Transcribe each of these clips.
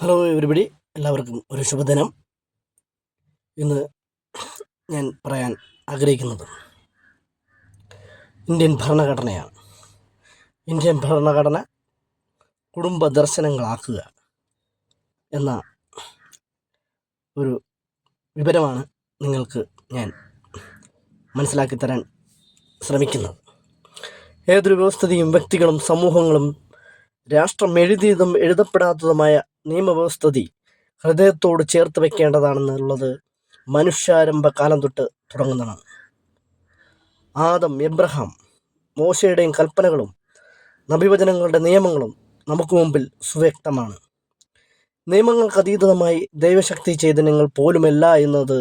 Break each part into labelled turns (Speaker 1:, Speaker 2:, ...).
Speaker 1: Hello everybody, എല്ലാവർക്കും ഒരു ശുഭദിനം. ഇന്ന് ഞാൻ പറയാൻ ആഗ്രഹിക്കുന്നത് ഇന്ത്യൻ ഭരണഘടനയാണ്. ഇന്ത്യൻ ഭരണഘടന കുടുംബ ദർശനങ്ങളാക്കുക എന്ന ഒരു വിവരമാണ് നിങ്ങൾക്ക് ഞാൻ മനസ്സിലാക്കി തരാൻ ശ്രമിക്കുന്നത്. ഏതൊരു വ്യവസ്ഥിതിയും വ്യക്തികളും സമൂഹങ്ങളും രാഷ്ട്രം എഴുതിയതും എഴുതപ്പെടാത്തതുമായ നിയമവ്യവസ്ഥിതി ഹൃദയത്തോട് ചേർത്ത് വയ്ക്കേണ്ടതാണെന്നുള്ളത് മനുഷ്യാരംഭ കാലം തൊട്ട് തുടങ്ങുന്നതാണ്. ആദം, എബ്രഹാം, മോശയുടെയും കൽപ്പനകളും നബിവചനങ്ങളുടെ നിയമങ്ങളും നമുക്ക് മുമ്പിൽ സുവ്യക്തമാണ്. നിയമങ്ങൾക്ക് അതീതമായി ദൈവശക്തി ചൈതന്യങ്ങൾ പോലുമല്ല എന്നത്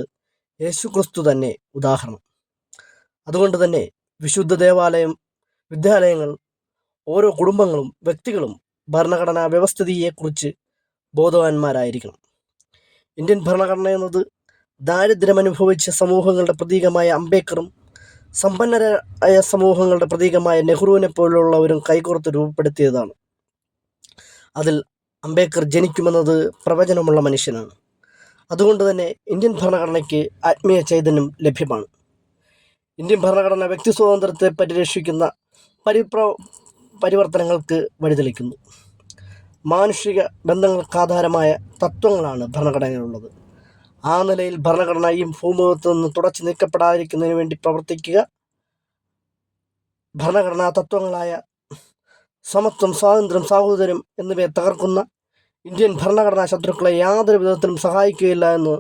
Speaker 1: യേശുക്രിസ്തു തന്നെ ഉദാഹരണം. അതുകൊണ്ട് തന്നെ വിശുദ്ധ വിദ്യാലയങ്ങൾ, ഓരോ കുടുംബങ്ങളും വ്യക്തികളും ഭരണഘടനാ വ്യവസ്ഥിതിയെക്കുറിച്ച് ബോധവാന്മാരായിരിക്കണം. ഇന്ത്യൻ ഭരണഘടന എന്നത് ദാരിദ്ര്യമനുഭവിച്ച സമൂഹങ്ങളുടെ പ്രതീകമായ അംബേദ്കറും സമ്പന്നരായ സമൂഹങ്ങളുടെ പ്രതീകമായ നെഹ്റുവിനെ പോലുള്ളവരും കൈകോർത്ത് രൂപപ്പെടുത്തിയതാണ്. അതിൽ അംബേദ്കർ ജനിക്കുമെന്നത് പ്രവചനമുള്ള മനുഷ്യനാണ്. അതുകൊണ്ട് തന്നെ ഇന്ത്യൻ ഭരണഘടനയ്ക്ക് ആത്മീയ ചൈതന്യം ലഭ്യമാണ്. ഇന്ത്യൻ ഭരണഘടന വ്യക്തി സ്വാതന്ത്ര്യത്തെ പരിരക്ഷിക്കുന്ന പരിവർത്തനങ്ങൾക്ക് വഴിതെളിക്കുന്നു. മാനുഷിക ബന്ധങ്ങൾക്കാധാരമായ തത്വങ്ങളാണ് ഭരണഘടനയിലുള്ളത്. ആ നിലയിൽ ഭരണഘടന ഈ ഭൂമുഖത്ത് നിന്ന് തുടച്ചു നീക്കപ്പെടാതിരിക്കുന്നതിന് വേണ്ടി പ്രവർത്തിക്കുക. ഭരണഘടനാ തത്വങ്ങളായ സമത്വം, സ്വാതന്ത്ര്യം, സാഹോദര്യം എന്നിവയെ തകർക്കുന്ന ഇന്ത്യൻ ഭരണഘടനാ ശത്രുക്കളെ യാതൊരു വിധത്തിലും സഹായിക്കുകയില്ല എന്ന്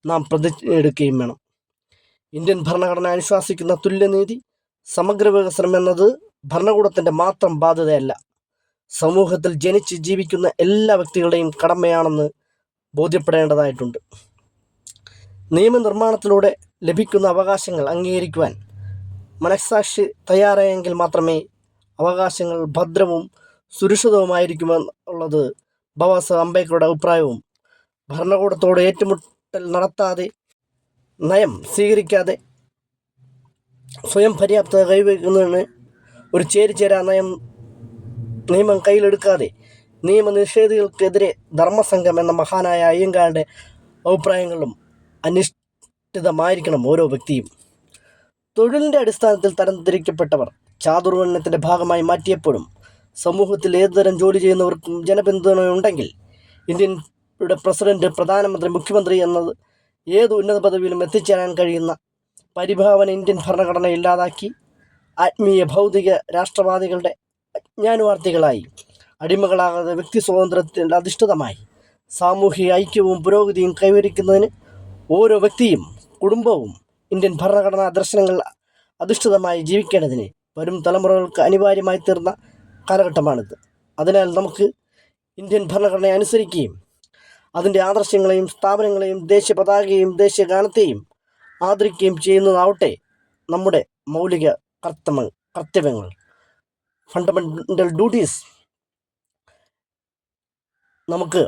Speaker 1: നാം പ്രതിജ്ഞ എടുക്കുകയും വേണം. ഇന്ത്യൻ ഭരണഘടന അനുശാസിക്കുന്ന തുല്യനീതി, സമഗ്ര വികസനം എന്നത് ഭരണകൂടത്തിൻ്റെ മാത്രം ബാധ്യതയല്ല, സമൂഹത്തിൽ ജനിച്ച് ജീവിക്കുന്ന എല്ലാ വ്യക്തികളുടെയും കടമയാണെന്ന് ബോധ്യപ്പെടേണ്ടതായിട്ടുണ്ട്. നിയമനിർമ്മാണത്തിലൂടെ ലഭിക്കുന്ന അവകാശങ്ങൾ അംഗീകരിക്കുവാൻ മനസ്സാക്ഷി തയ്യാറായെങ്കിൽ മാത്രമേ അവകാശങ്ങൾ ഭദ്രവും സുരക്ഷിതവുമായിരിക്കുമെന്നുള്ളത് ബാബാസാഹേബ് അംബേദ്കറുടെ അഭിപ്രായവും ഭരണകൂടത്തോട് ഏറ്റുമുട്ടൽ നടത്താതെ, നയം സ്വീകരിക്കാതെ, സ്വയം പര്യാപ്തത കൈവരിക്കുന്നതിന് ഒരു ചേരിചേരാ നിയമം കയ്യിലെടുക്കാതെ നിയമനിഷേധികൾക്കെതിരെ ധർമ്മസംഘം എന്ന മഹാനായ അയ്യങ്കാരുടെ അഭിപ്രായങ്ങളും അനിഷ്ഠിതമായിരിക്കണം ഓരോ വ്യക്തിയും. തൊഴിലിൻ്റെ അടിസ്ഥാനത്തിൽ തരംതിരിക്കപ്പെട്ടവർ ചാതുർവർണ്ണത്തിൻ്റെ ഭാഗമായി മാറ്റിയപ്പോഴും സമൂഹത്തിൽ ഏതുതരം ജോലി ചെയ്യുന്നവർക്കും ജനപിന്തുണയുണ്ടെങ്കിൽ ഇന്ത്യയുടെ പ്രസിഡന്റ്, പ്രധാനമന്ത്രി, മുഖ്യമന്ത്രി എന്നത് ഏത് ഉന്നത പദവിയിലും എത്തിച്ചേരാൻ കഴിയുന്ന പരിഭാവന ഇന്ത്യൻ ഭരണഘടന ഇല്ലാതാക്കി ആത്മീയ ഭൗതിക രാഷ്ട്രവാദികളുടെ അജ്ഞാനുവാർത്തികളായി അടിമകളാകാതെ വ്യക്തി സ്വാതന്ത്ര്യത്തിൽ അധിഷ്ഠിതമായി സാമൂഹിക ഐക്യവും പുരോഗതിയും കൈവരിക്കുന്നതിന് ഓരോ വ്യക്തിയും കുടുംബവും ഇന്ത്യൻ ഭരണഘടനാ ദർശനങ്ങൾ അധിഷ്ഠിതമായി ജീവിക്കേണ്ടതിന് വരും തലമുറകൾക്ക് അനിവാര്യമായി തീർന്ന കാലഘട്ടമാണിത്. അതിനാൽ നമുക്ക് ഇന്ത്യൻ ഭരണഘടനയെ അനുസരിക്കുകയും അതിൻ്റെ ആദർശങ്ങളെയും സ്ഥാപനങ്ങളെയും ദേശീയ പതാകയെയും ദേശീയ ഗാനത്തെയും ആദരിക്കുകയും ചെയ്യുന്നതാവട്ടെ നമ്മുടെ മൗലിക കർത്തവ്യങ്ങൾ, ഫണ്ടമെൻ്റൽ ഡ്യൂട്ടീസ്. നമുക്ക്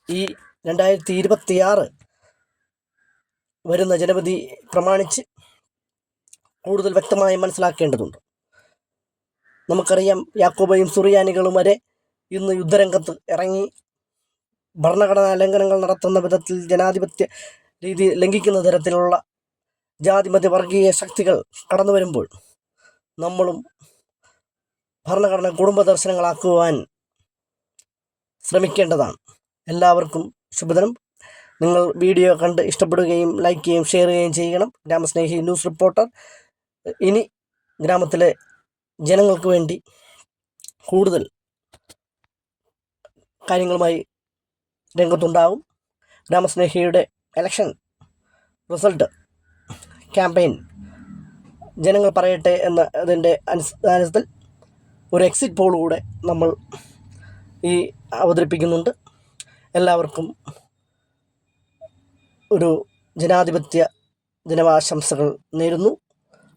Speaker 1: ഈ 2026 വരുന്ന ജനവധി പ്രമാണിച്ച് കൂടുതൽ വ്യക്തമായി മനസ്സിലാക്കേണ്ടതുണ്ട്. നമുക്കറിയാം, യാക്കോബയും സുറിയാനികളും വരെ ഇന്ന് യുദ്ധരംഗത്ത് ഇറങ്ങി ഭരണഘടനാ ലംഘനങ്ങൾ നടത്തുന്ന വിധത്തിൽ, ജനാധിപത്യ രീതി ലംഘിക്കുന്ന തരത്തിലുള്ള ജാതിമത വർഗീയ ശക്തികൾ കടന്നു വരുമ്പോൾ നമ്മളും ഭരണഘടന കുടുംബ ദർശനങ്ങളാക്കുവാൻ ശ്രമിക്കേണ്ടതാണ്. എല്ലാവർക്കും ശുഭദിനം. നിങ്ങൾ വീഡിയോ കണ്ട് ഇഷ്ടപ്പെടുകയും ലൈക്ക് ചെയ്യുകയും ഷെയർ ചെയ്യുകയും ചെയ്യണം. ഗ്രാമസ്നേഹി ന്യൂസ് റിപ്പോർട്ടർ ഇനി ഗ്രാമത്തിലെ ജനങ്ങൾക്ക് വേണ്ടി കൂടുതൽ കാര്യങ്ങളുമായി രംഗത്തുണ്ടാകും. ഗ്രാമസ്നേഹിയുടെ ഇലക്ഷൻ റിസൾട്ട് ക്യാമ്പയിൻ ജനങ്ങൾ പറയട്ടെ എന്നതിൻ്റെ അടിസ്ഥാനത്തിൽ ഒരു എക്സിറ്റ് പോൾ കൂടെ നമ്മൾ അവതരിപ്പിക്കുന്നുണ്ട്. എല്ലാവർക്കും ഒരു ജനാധിപത്യ ദിനാശംസകൾ നേരുന്നു.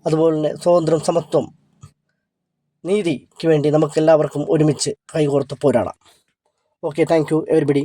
Speaker 1: അതുപോലെ തന്നെ സ്വാതന്ത്ര്യം, സമത്വം, നീതിക്ക് വേണ്ടി നമുക്കെല്ലാവർക്കും ഒരുമിച്ച് കൈകോർത്ത് പോരാടാം. Okay, thank you everybody.